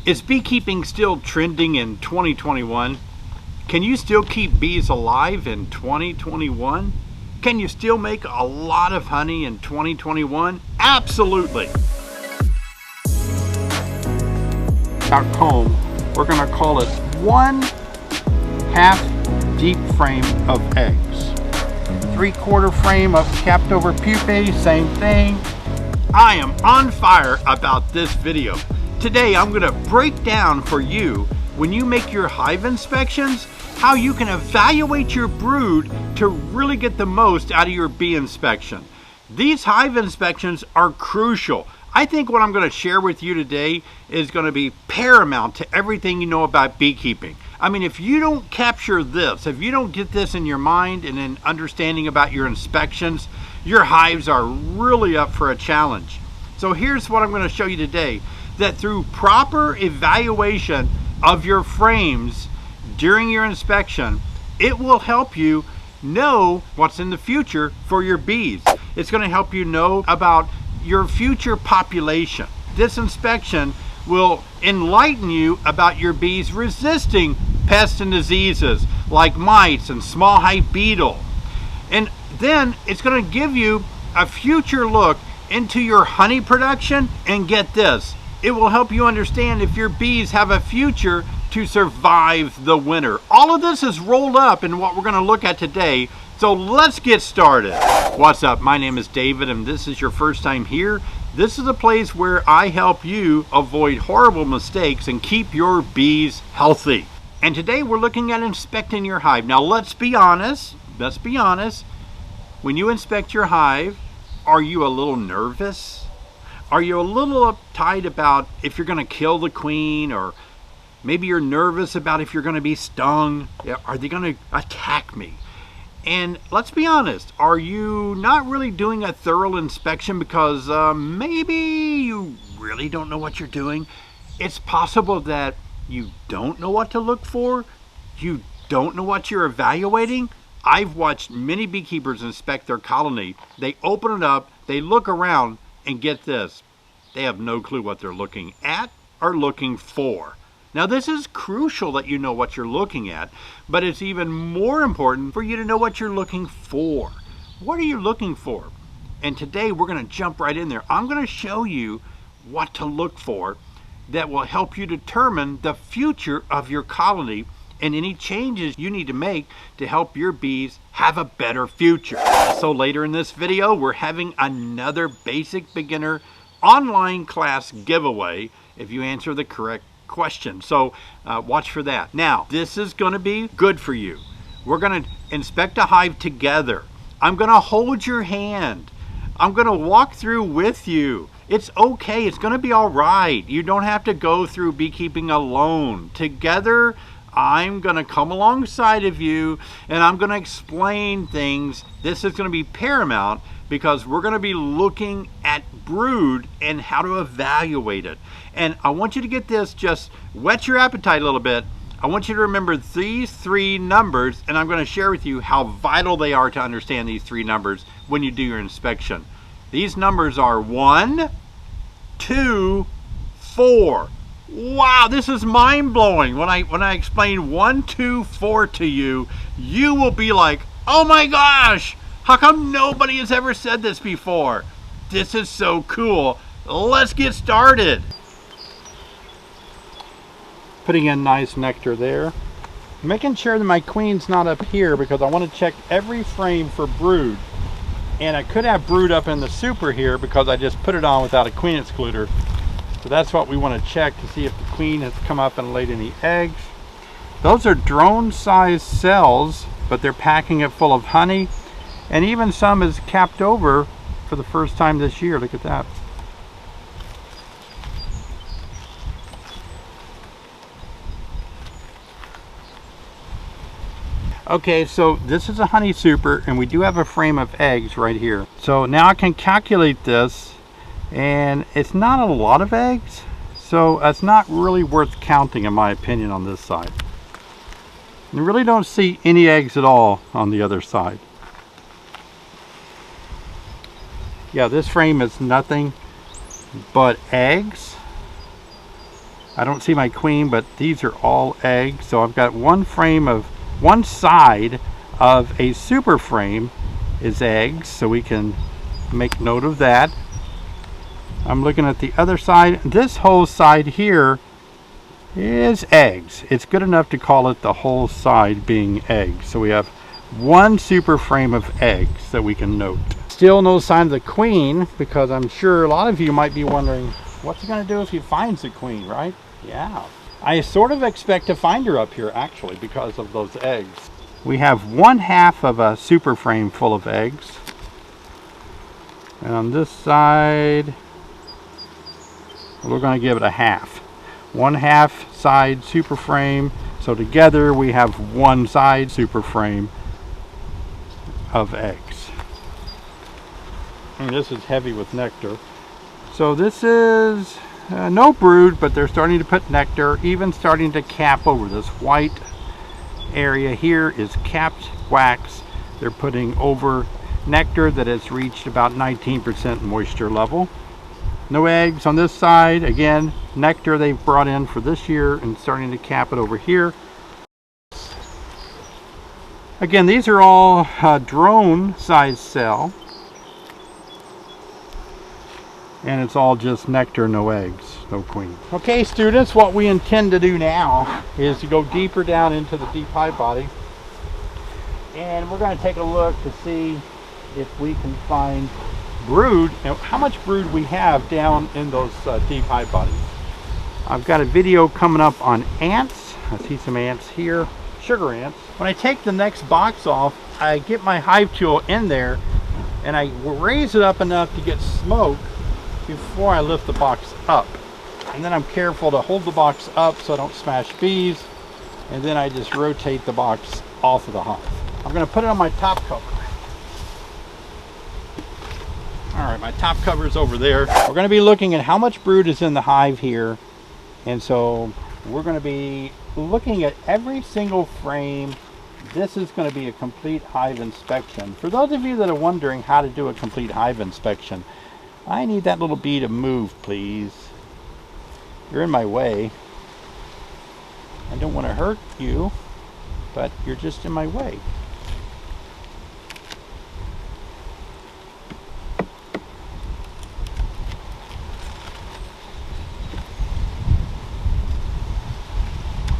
Is beekeeping still trending in 2021? Can you still keep bees alive in 2021? Can you still make a lot of honey in 2021? Absolutely. Our comb, we're going to call it 1/2 deep frame of eggs. 3/4 frame of capped over pupae, same thing. I am on fire about this video. Today I'm going to break down for you, when you make your hive inspections, how you can evaluate your brood to really get the most out of your bee inspection. These hive inspections are crucial. I think what I'm going to share with you today is going to be paramount to everything you know about beekeeping. I mean, if you don't capture this, if you don't get this in your mind and in understanding about your inspections, your hives are really up for a challenge. So here's what I'm going to show you today, that through proper evaluation of your frames during your inspection, it will help you know what's in the future for your bees. It's going to help you know about your future population. This inspection will enlighten you about your bees resisting pests and diseases like mites and small hive beetle. And then it's going to give you a future look into your honey production, and get this, it will help you understand if your bees have a future to survive the winter. All of this is rolled up in what we're going to look at today, so let's get started. What's up? My name is David, and this is your first time here. This is a place where I help you avoid horrible mistakes and keep your bees healthy. And today we're looking at inspecting your hive. Now let's be honest. When you inspect your hive, are you a little nervous? Are you a little uptight about if you're going to kill the queen, or maybe you're nervous about if you're going to be stung? Are they going to attack me? And let's be honest, are you not really doing a thorough inspection because maybe you really don't know what you're doing? It's possible that you don't know what to look for. You don't know what you're evaluating. I've watched many beekeepers inspect their colony. They open it up, they look around, and get this, they have no clue what they're looking at or looking for. Now this is crucial that you know what you're looking at, but it's even more important for you to know what you're looking for. What are you looking for? And today we're going to jump right in there. I'm going to show you what to look for that will help you determine the future of your colony and any changes you need to make to help your bees have a better future. So later in this video, we're having another basic beginner online class giveaway if you answer the correct question. So watch for that. Now, this is going to be good for you. We're going to inspect a hive together. I'm going to hold your hand. I'm going to walk through with you. It's okay. It's going to be all right. You don't have to go through beekeeping alone. Together, I'm going to come alongside of you and I'm going to explain things. This is going to be paramount because we're going to be looking at brood and how to evaluate it. And I want you to get this, just whet your appetite a little bit. I want you to remember these three numbers, and I'm going to share with you how vital they are to understand these three numbers when you do your inspection. These numbers are 1, 2, 4. Wow, this is mind-blowing. When I explain 1, 2, 4 to you, you will be like, oh my gosh, how come nobody has ever said this before? This is so cool. Let's get started. Putting in nice nectar there. Making sure that my queen's not up here because I want to check every frame for brood. And I could have brood up in the super here because I just put it on without a queen excluder. So that's what we want to check to see if the queen has come up and laid any eggs. Those are drone-sized cells, but they're packing it full of honey. And even some is capped over for the first time this year. Look at that. Okay, so this is a honey super, and we do have a frame of eggs right here. So now I can calculate this, and it's not a lot of eggs, so it's not really worth counting in my opinion on this side. You really don't see any eggs at all on the other side. Yeah, this frame is nothing but eggs. I don't see my queen, but these are all eggs. So I've got one side of a super frame is eggs, so we can make note of that. I'm looking at the other side. This whole side here is eggs. It's good enough to call it the whole side being eggs. So we have one super frame of eggs that we can note. Still no sign of the queen, because I'm sure a lot of you might be wondering, what's he going to do if he finds the queen, right? Yeah. I sort of expect to find her up here, actually, because of those eggs. We have 1/2 of a super frame full of eggs. And on this side, we're going to give it a half. 1/2 side super frame. So together we have one side super frame of eggs. And this is heavy with nectar. So this is no brood, but they're starting to put nectar, even starting to cap over. This white area here is capped wax. They're putting over nectar that has reached about 19% moisture level. No eggs on this side. Again, nectar they've brought in for this year and starting to cap it over here. Again, these are all drone size cell. And it's all just nectar, no eggs, no queen. Okay, students, what we intend to do now is to go deeper down into the deep hive body. And we're going to take a look to see if we can find brood, and how much brood we have down in those deep hive bodies. I've got a video coming up on ants. I see some ants here, sugar ants. When I take the next box off, I get my hive tool in there and I raise it up enough to get smoke before I lift the box up. And then I'm careful to hold the box up so I don't smash bees. And then I just rotate the box off of the hive. I'm going to put it on my top cover. All right, my top cover is over there. We're going to be looking at how much brood is in the hive here. And so we're going to be looking at every single frame. This is going to be a complete hive inspection. For those of you that are wondering how to do a complete hive inspection, I need that little bee to move, please. You're in my way. I don't want to hurt you, but you're just in my way.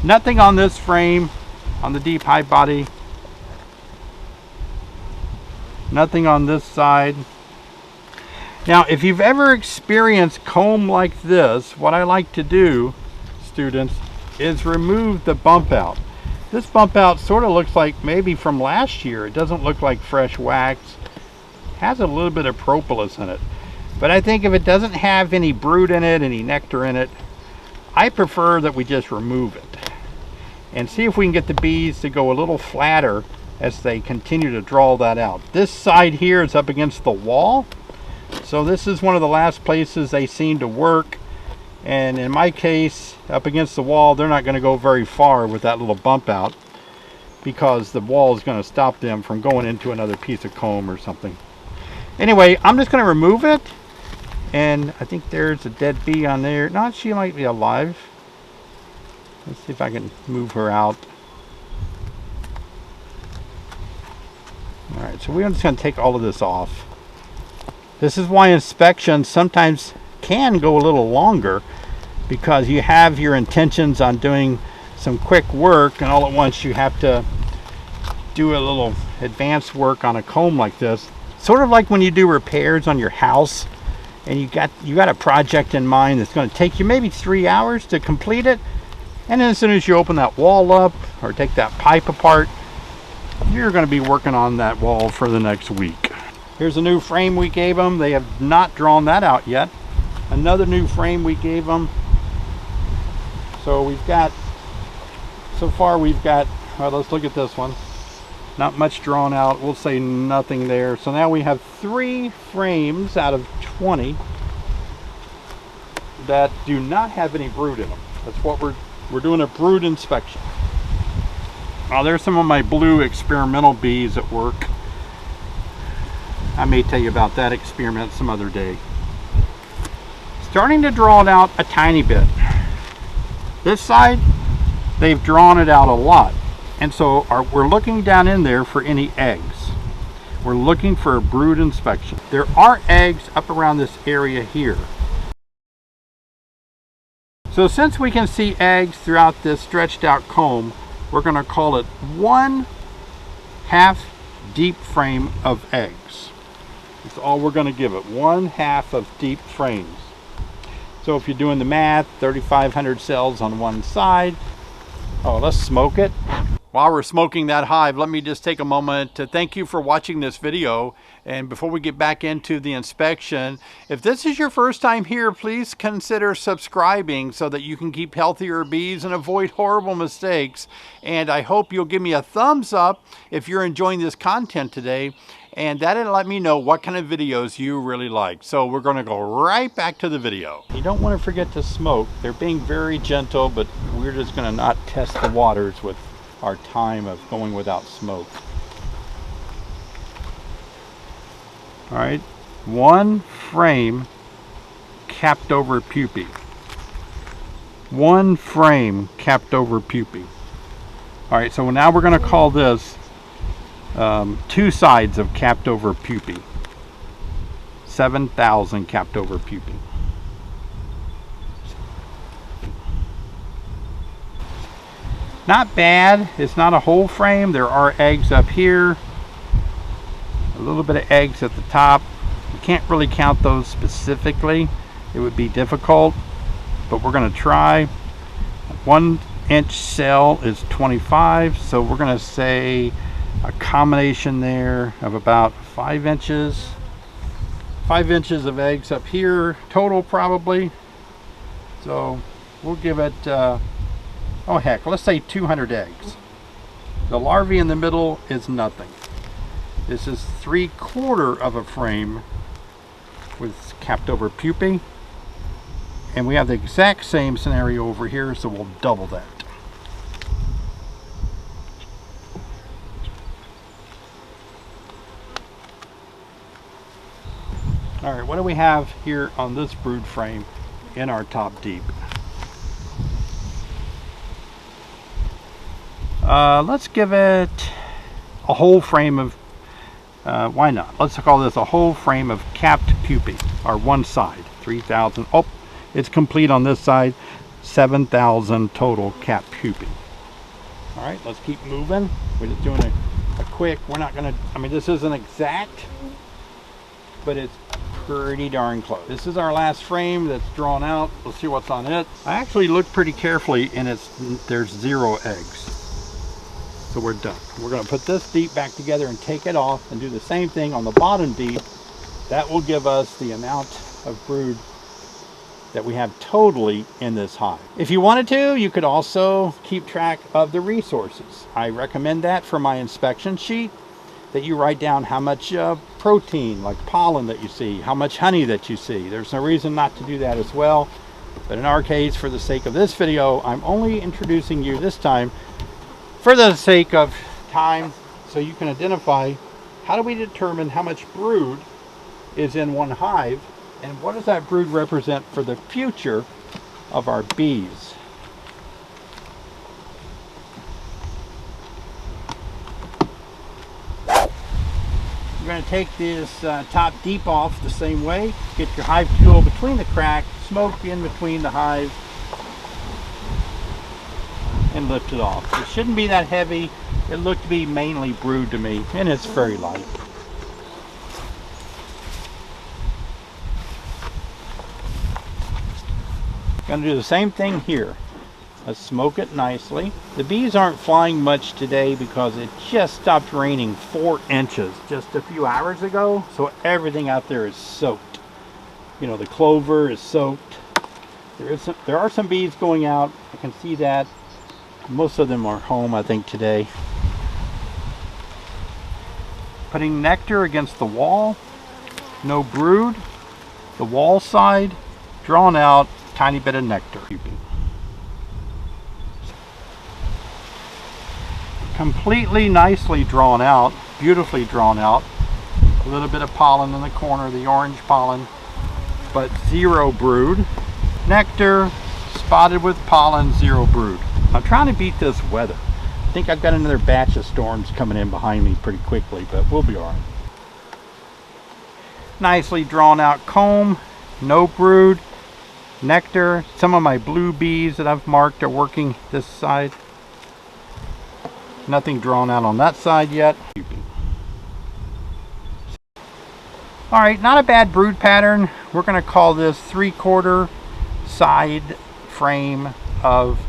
Nothing on this frame, on the deep hive body. Nothing on this side. Now, if you've ever experienced comb like this, what I like to do, students, is remove the bump out. This bump out sort of looks like maybe from last year. It doesn't look like fresh wax. It has a little bit of propolis in it. But I think if it doesn't have any brood in it, any nectar in it, I prefer that we just remove it. And see if we can get the bees to go a little flatter as they continue to draw that out. This side here is up against the wall. So this is one of the last places they seem to work, and in my case, up against the wall, they're not going to go very far with that little bump out, because the wall is going to stop them from going into another piece of comb or something. Anyway, I'm just going to remove it, and I think there's a dead bee on there. No, she might be alive. Let's see if I can move her out. Alright, so we're just going to take all of this off. This is why inspections sometimes can go a little longer, because you have your intentions on doing some quick work, and all at once you have to do a little advanced work on a comb like this. Sort of like when you do repairs on your house and you got a project in mind that's going to take you maybe 3 hours to complete it, and then as soon as you open that wall up or take that pipe apart, you're going to be working on that wall for the next week. Here's a new frame we gave them. They have not drawn that out yet. Another new frame we gave them. So we've got, so far we've got, well, let's look at this one. Not much drawn out. We'll say nothing there. So now we have 3 frames out of 20 that do not have any brood in them. That's what we're doing, a brood inspection. There's some of my blue experimental bees at work. I may tell you about that experiment some other day. Starting to draw it out a tiny bit. This side, they've drawn it out a lot. And so we're looking down in there for any eggs. We're looking for a brood inspection. There are eggs up around this area here. So since we can see eggs throughout this stretched out comb, we're going to call it 1/2 deep frame of eggs. That's all we're going to give it, 1/2 of deep frames. So if you're doing the math, 3,500 cells on one side. Oh, let's smoke it. While we're smoking that hive, let me just take a moment to thank you for watching this video. And before we get back into the inspection, if this is your first time here, please consider subscribing so that you can keep healthier bees and avoid horrible mistakes. And I hope you'll give me a thumbs up if you're enjoying this content today. And that'll let me know what kind of videos you really like. So we're going to go right back to the video. You don't want to forget to smoke. They're being very gentle, but we're just going to not test the waters with our time of going without smoke. All right, 1 frame capped over pupae. 1 frame capped over pupae. All right, so now we're going to call this 2 sides of capped over pupae. 7,000 capped over pupae. Not bad. It's not a whole frame. There are eggs up here. A little bit of eggs at the top. You can't really count those specifically. It would be difficult, but we're going to try. 1-inch cell is 25, so we're going to say a combination there of about 5 inches. 5 inches of eggs up here total probably. So we'll give it oh heck, let's say 200 eggs. The larvae in the middle is nothing. This is 3/4 of a frame with capped over pupae. And we have the exact same scenario over here, so we'll double that. All right, what do we have here on this brood frame in our top deep? Let's give it a whole frame of, why not? Let's call this a whole frame of capped pupae, or one side, 3,000. Oh, it's complete on this side, 7,000 total capped pupae. All right, let's keep moving. We're just doing a quick, we're not gonna, I mean, this isn't exact, but it's pretty darn close. This is our last frame that's drawn out. Let's see what's on it. I actually looked pretty carefully and there's 0 eggs. So we're done. We're going to put this deep back together and take it off and do the same thing on the bottom deep. That will give us the amount of brood that we have totally in this hive. If you wanted to, you could also keep track of the resources. I recommend that for my inspection sheet, that you write down how much protein, like pollen, that you see, how much honey that you see. There's no reason not to do that as well. But in our case, for the sake of this video, I'm only introducing you this time for the sake of time, so you can identify how do we determine how much brood is in one hive, and what does that brood represent for the future of our bees. You're going to take this top deep off the same way. Get your hive tool between the crack, smoke in between the hive, and lift it off. It shouldn't be that heavy. It looked to be mainly brood to me, and it's very light. Going to do the same thing here. Let's smoke it nicely. The bees aren't flying much today because it just stopped raining 4 inches just a few hours ago, so everything out there is soaked. You know, the clover is soaked. There are some bees going out. I can see that. Most of them are home, I think, today. Putting nectar against the wall. No brood. The wall side, drawn out, tiny bit of nectar. Completely nicely drawn out, beautifully drawn out. A little bit of pollen in the corner, the orange pollen, but 0 brood. Nectar, spotted with pollen, 0 brood. I'm trying to beat this weather. I think I've got another batch of storms coming in behind me pretty quickly, but we'll be all right. Nicely drawn out comb, no brood, nectar. Some of my blue bees that I've marked are working this side. Nothing drawn out on that side yet. All right, not a bad brood pattern. We're going to call this 3/4 side frame of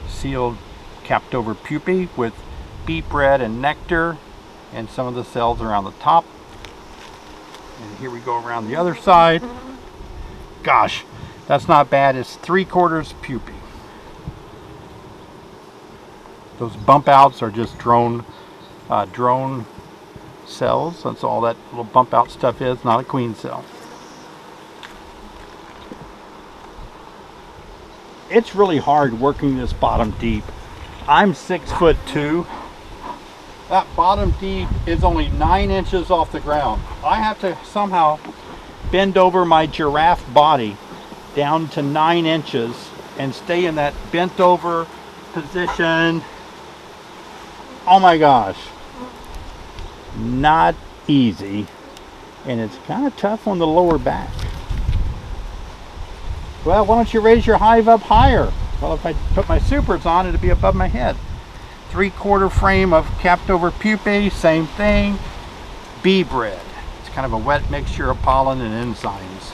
sealed capped over pupae with bee bread and nectar and some of the cells around the top. And here we go around the other side. Gosh, that's not bad. It's 3/4 pupae. Those bump outs are just drone cells. That's all that little bump out stuff is, not a queen cell. It's really hard working this bottom deep. I'm 6'2". That bottom deep is only 9 inches off the ground. I have to somehow bend over my giraffe body down to 9 inches and stay in that bent over position. Oh my gosh. Not easy. And it's kind of tough on the lower back. Well, why don't you raise your hive up higher? Well, if I put my supers on, it'd be above my head. 3/4 frame of capped over pupae, same thing. Bee bread. It's kind of a wet mixture of pollen and enzymes.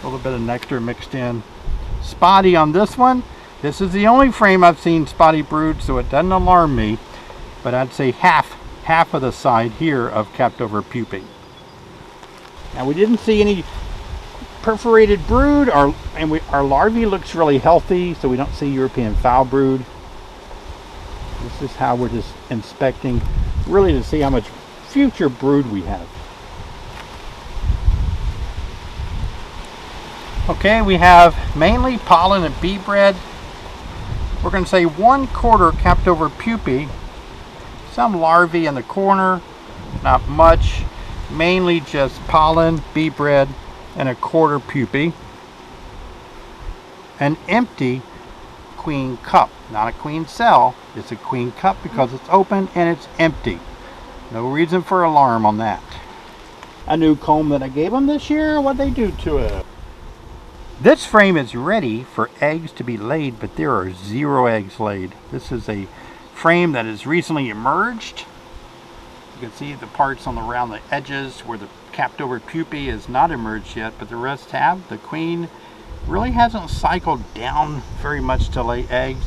A little bit of nectar mixed in. Spotty on this one. This is the only frame I've seen spotty brood, so it doesn't alarm me. But I'd say half of the side here of capped over pupae. Now we didn't see any perforated brood, our larvae looks really healthy, so we don't see European foul brood. This is how we're just inspecting, really to see how much future brood we have. Okay, we have mainly pollen and bee bread. We're going to say 1/4 capped over pupae. Some larvae in the corner, not much. Mainly just pollen, bee bread, and 1/4 pupae. An empty queen cup, not a queen cell. It's a queen cup because it's open and it's empty. No reason for alarm on that. A new comb that I gave them this year, what'd they do to it? This frame is ready for eggs to be laid, but there are 0 eggs laid. This is a frame that has recently emerged. You can see the parts around the edges where the capped over pupae is not emerged yet, but the rest have. The queen really hasn't cycled down very much to lay eggs.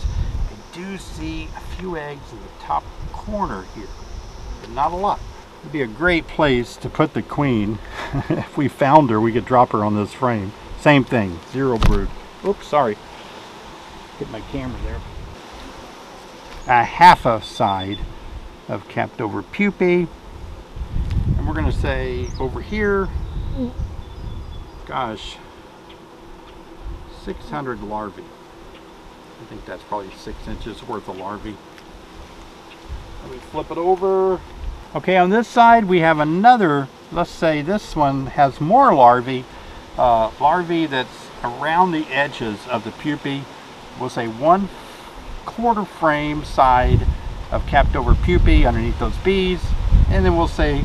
I do see a few eggs in the top corner here, but not a lot. It'd be a great place to put the queen. If we found her, we could drop her on this frame. Same thing, 0 brood. Oops, sorry. Hit my camera there. A half a side of capped over pupae. And we're going to say over here, gosh, 600 larvae. I think that's probably 6 inches worth of larvae. Let me flip it over. Okay, on this side we have another, let's say this one has more larvae. Larvae that's around the edges of the pupae. We'll say 1/4 frame side of capped over pupae underneath those bees, and then we'll say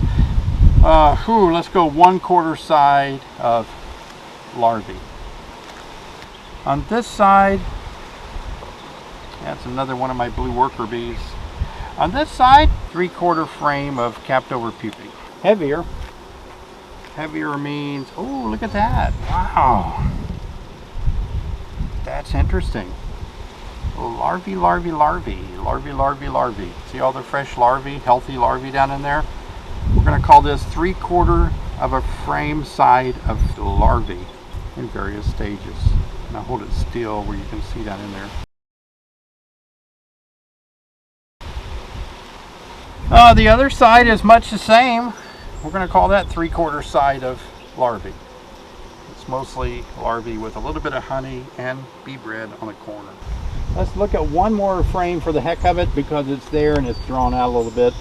let's go 1/4 side of larvae. On this side, that's another one of my blue worker bees. On this side, 3/4 frame of capped over pupae. Heavier means, oh, look at that. Wow, that's interesting. Larvae. See all the fresh larvae, healthy larvae down in there? We're going to call this 3/4 of a frame side of the larvae in various stages. Now hold it still where you can see that in there. The other side is much the same. We're going to call that 3/4 side of larvae. It's mostly larvae with a little bit of honey and bee bread on the corner. Let's look at one more frame for the heck of it because it's there and it's drawn out a little bit.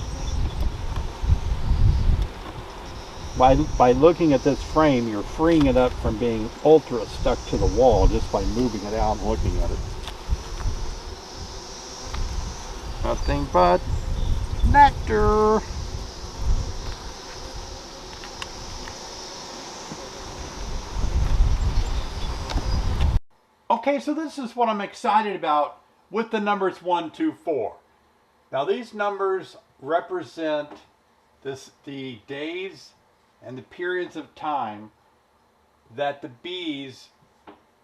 By looking at this frame, you're freeing it up from being ultra stuck to the wall just by moving it out and looking at it. Nothing but nectar. Okay, so this is what I'm excited about with the numbers 1, 2, 4. Now these numbers represent the days and the periods of time that the bees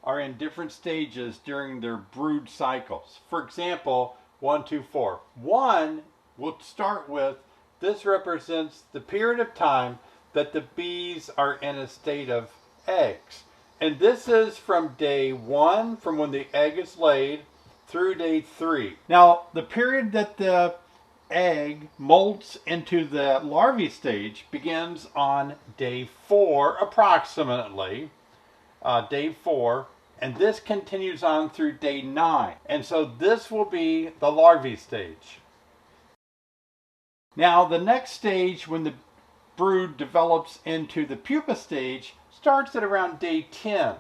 are in different stages during their brood cycles. For example, 1, 2, 4. 1, we'll start with, this represents the period of time that the bees are in a state of eggs. And this is from day 1, from when the egg is laid, through day 3. Now, the period that the egg molts into the larvae stage begins on day 4, approximately, day 4, and this continues on through day 9. And so this will be the larvae stage. Now, the next stage, when the brood develops into the pupa stage, starts at around day 10.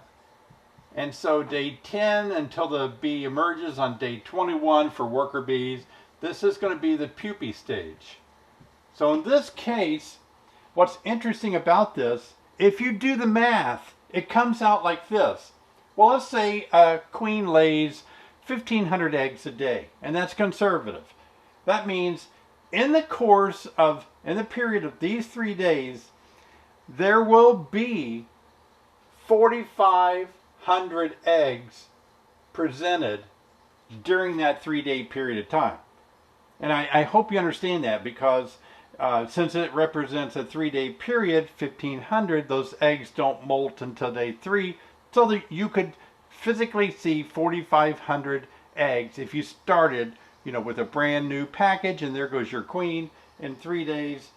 And so day 10 until the bee emerges on day 21 for worker bees, this is going to be the pupae stage. So in this case, what's interesting about this, if you do the math, it comes out like this. Well, let's say a queen lays 1,500 eggs a day, and that's conservative. That means in the period of these 3 days, there will be 4,500 eggs presented during that 3-day period of time. And I hope you understand that, because since it represents a 3-day period, 1,500, those eggs don't molt until day 3, so that you could physically see 4,500 eggs if you started, with a brand new package, and there goes your queen in 3 days.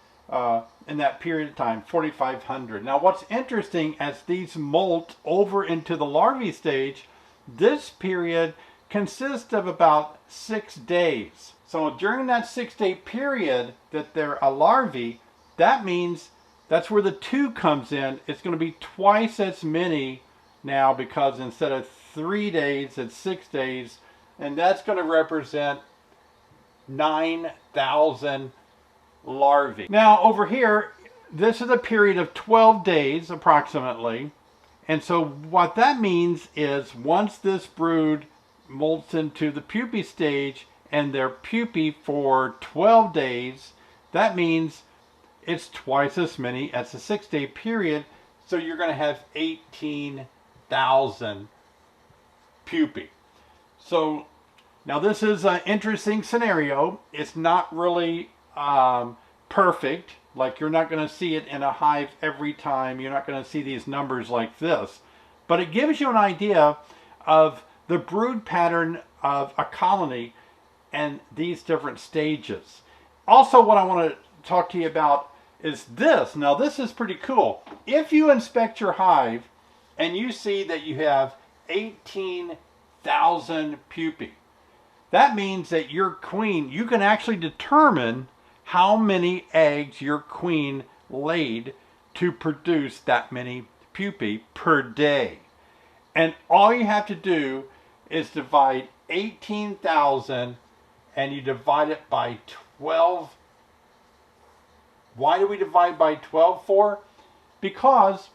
In that period of time, 4,500. Now what's interesting, as these molt over into the larvae stage, this period consists of about 6 days. So during that 6-day period that they're a larvae, that means that's where the 2 comes in. It's going to be twice as many now, because instead of 3 days, it's 6 days, and that's going to represent 9,000 larvae. Now over here, this is a period of 12 days approximately, and so what that means is once this brood molts into the pupae stage and they're pupae for 12 days, that means it's twice as many as the 6-day period, so you're going to have 18,000 pupae. So now this is an interesting scenario. It's not really perfect. Like, you're not going to see it in a hive every time. You're not going to see these numbers like this. But it gives you an idea of the brood pattern of a colony and these different stages. Also, what I want to talk to you about is this. Now, this is pretty cool. If you inspect your hive and you see that you have 18,000 pupae, that means that your queen, you can actually determine how many eggs your queen laid to produce that many pupae per day. And all you have to do is divide 18,000 and you divide it by 12. Why do we divide by 12 for? Because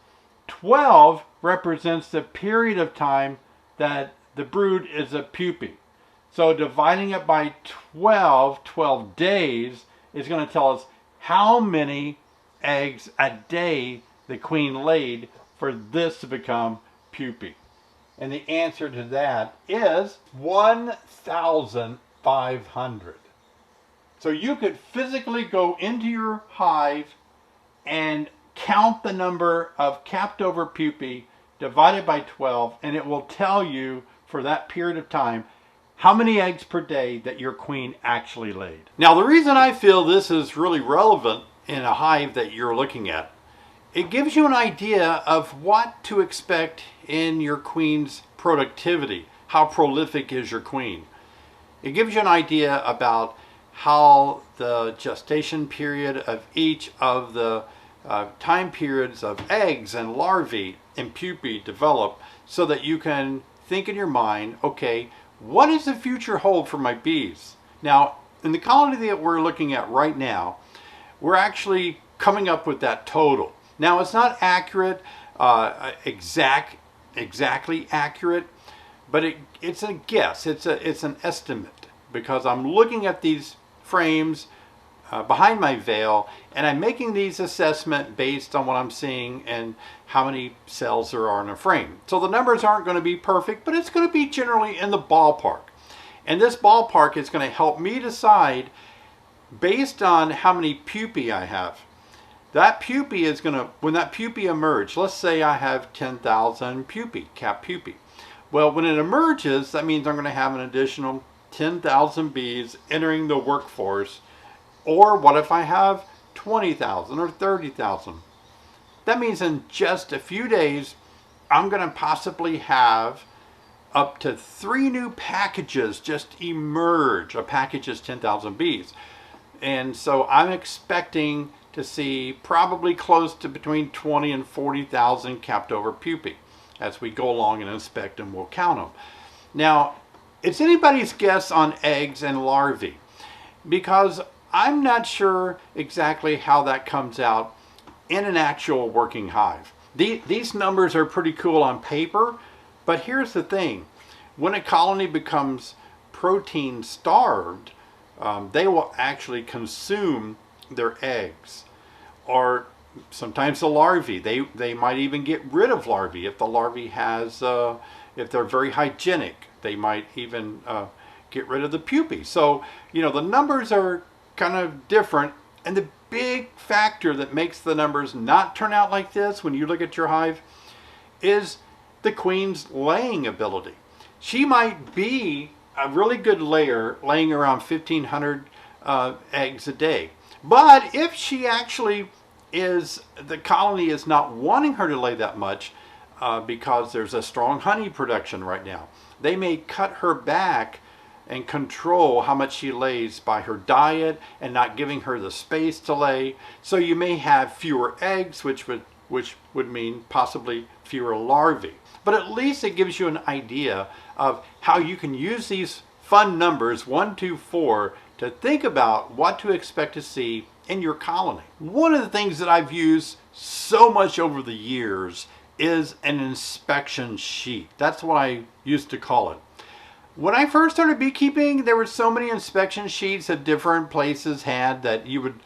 12 represents the period of time that the brood is a pupae. So dividing it by 12 days, is going to tell us how many eggs a day the queen laid for this to become pupae. And the answer to that is 1,500. So you could physically go into your hive and count the number of capped over pupae divided by 12, and it will tell you for that period of time how many eggs per day that your queen actually laid. Now, the reason I feel this is really relevant in a hive that you're looking at, it gives you an idea of what to expect in your queen's productivity. How prolific is your queen? It gives you an idea about how the gestation period of each of the time periods of eggs and larvae and pupae develop, so that you can think in your mind, okay, what does the future hold for my bees? Now, in the colony that we're looking at right now, we're actually coming up with that total. Now, it's not accurate, exactly accurate, but it's a guess. It's an estimate, because I'm looking at these frames behind my veil, and I'm making these assessments based on what I'm seeing and how many cells there are in a frame. So the numbers aren't going to be perfect, but it's going to be generally in the ballpark. And this ballpark is going to help me decide, based on how many pupae I have. That pupae is going to, when that pupae emerge, let's say I have 10,000 pupae, cap pupae. Well, when it emerges, that means I'm going to have an additional 10,000 bees entering the workforce. Or what if I have 20,000 or 30,000? That means in just a few days, I'm going to possibly have up to 3 new packages just emerge. A package is 10,000 bees. And so I'm expecting to see probably close to between 20 and 40,000 capped over pupae. As we go along and inspect them, we'll count them. Now, it's anybody's guess on eggs and larvae, because I'm not sure exactly how that comes out in an actual working hive. These numbers are pretty cool on paper, but here's the thing. When a colony becomes protein starved, they will actually consume their eggs. Or sometimes the larvae, they might even get rid of larvae. If the larvae has, if they're very hygienic, they might even get rid of the pupae. So, the numbers are kind of different, and the big factor that makes the numbers not turn out like this when you look at your hive is the queen's laying ability. She might be a really good layer, laying around 1,500 eggs a day, but if she actually the colony is not wanting her to lay that much because there's a strong honey production right now, they may cut her back and control how much she lays by her diet and not giving her the space to lay. So you may have fewer eggs, which would mean possibly fewer larvae. But at least it gives you an idea of how you can use these fun numbers 1, 2, 4 to think about what to expect to see in your colony. One of the things that I've used so much over the years is an inspection sheet. That's what I used to call it. When I first started beekeeping, there were so many inspection sheets that different places had that you would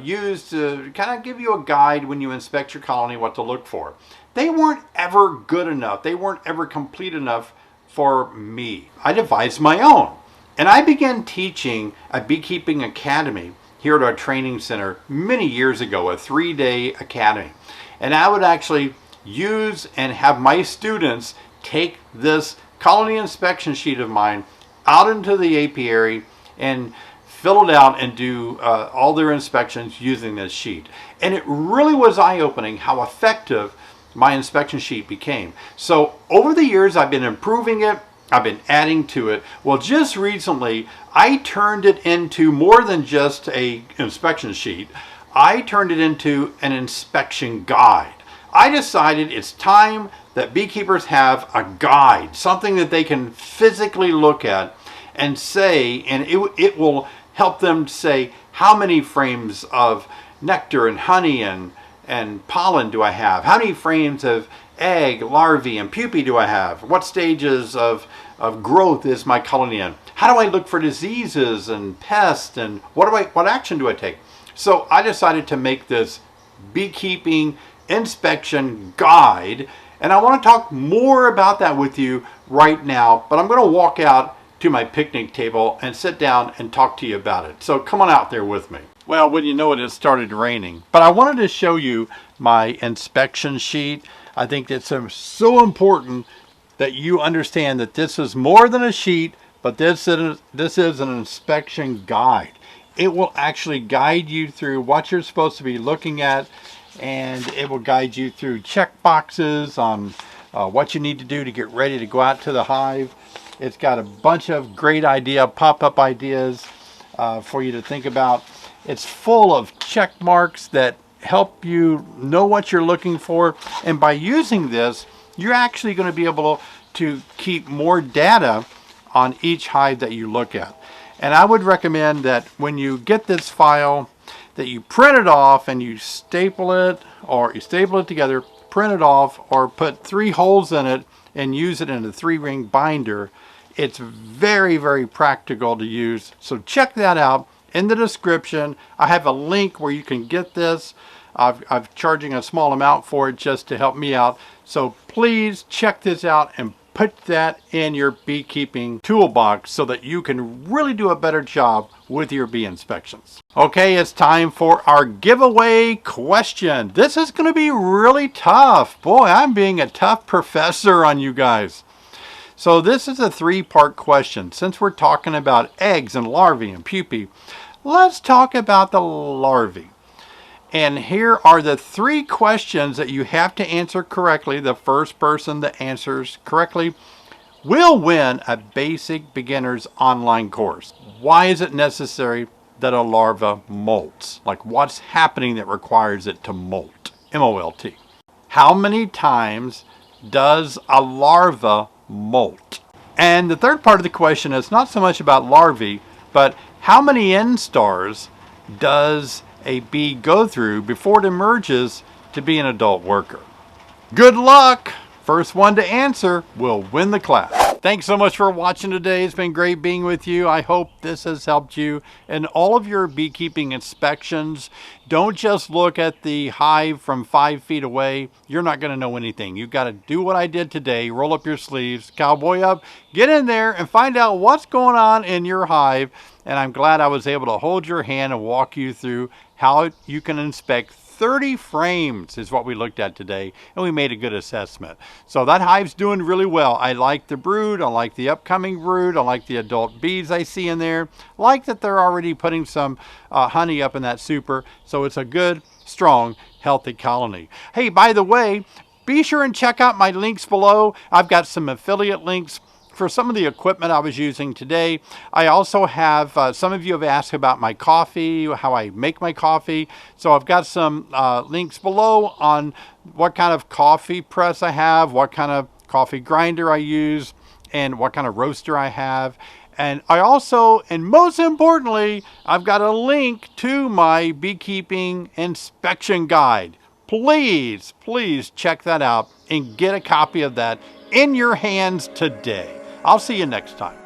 use to kind of give you a guide when you inspect your colony what to look for. They weren't ever good enough. They weren't ever complete enough for me. I devised my own. And I began teaching a beekeeping academy here at our training center many years ago, a 3-day academy. And I would actually use and have my students take this colony inspection sheet of mine out into the apiary and fill it out and do all their inspections using this sheet. And it really was eye-opening how effective my inspection sheet became. So over the years, I've been improving it. I've been adding to it. Well, just recently, I turned it into more than just an inspection sheet. I turned it into an inspection guide. I decided it's time that beekeepers have a guide, something that they can physically look at and say, and it will help them say, how many frames of nectar and honey and pollen do I have? How many frames of egg, larvae, and pupae do I have? What stages of growth is my colony in? How do I look for diseases and pests, and what action do I take? So I decided to make this beekeeping inspection guide, and I want to talk more about that with you right now, but I'm going to walk out to my picnic table and sit down and talk to you about it. So come on out there with me. Well, wouldn't you know it, it started raining. But I wanted to show you my inspection sheet. I think it's so important that you understand that this is more than a sheet, but this is an inspection guide. It will actually guide you through what you're supposed to be looking at, and it will guide you through check boxes on what you need to do to get ready to go out to the hive. It's got a bunch of great pop-up ideas for you to think about. It's full of check marks that help you know what you're looking for. And by using this, you're actually going to be able to keep more data on each hive that you look at. And I would recommend that when you get this file, that you print it off and you staple it, or you staple it together, print it off, or put 3 holes in it and use it in a 3-ring binder. It's very, very practical to use. So check that out. In the description, I have a link where you can get this. I'm charging a small amount for it just to help me out. So please check this out and put that in your beekeeping toolbox so that you can really do a better job with your bee inspections. Okay, it's time for our giveaway question. This is going to be really tough. Boy, I'm being a tough professor on you guys. So this is a 3-part question. Since we're talking about eggs and larvae and pupae, let's talk about the larvae. And here are the 3 questions that you have to answer correctly. The first person that answers correctly will win a basic beginner's online course. Why is it necessary that a larva molts? Like, what's happening that requires it to molt? M-O-L-T. How many times does a larva molt? And the third part of the question is not so much about larvae, but how many instars does a bee go through before it emerges to be an adult worker? Good luck! First one to answer will win the class. Thanks so much for watching today. It's been great being with you. I hope this has helped you in all of your beekeeping inspections. Don't just look at the hive from 5 feet away. You're not going to know anything. You've got to do what I did today. Roll up your sleeves, cowboy up, get in there and find out what's going on in your hive. And I'm glad I was able to hold your hand and walk you through how you can inspect 30 frames is what we looked at today, and we made a good assessment. So that hive's doing really well. I like the brood, I like the upcoming brood, I like the adult bees I see in there. I like that they're already putting some honey up in that super, so it's a good, strong, healthy colony. Hey, by the way, be sure and check out my links below. I've got some affiliate links for some of the equipment I was using today. I also have, some of you have asked about my coffee, how I make my coffee. So I've got some links below on what kind of coffee press I have, what kind of coffee grinder I use, and what kind of roaster I have. And I also, and most importantly, I've got a link to my beekeeping inspection guide. Please, please check that out and get a copy of that in your hands today. I'll see you next time.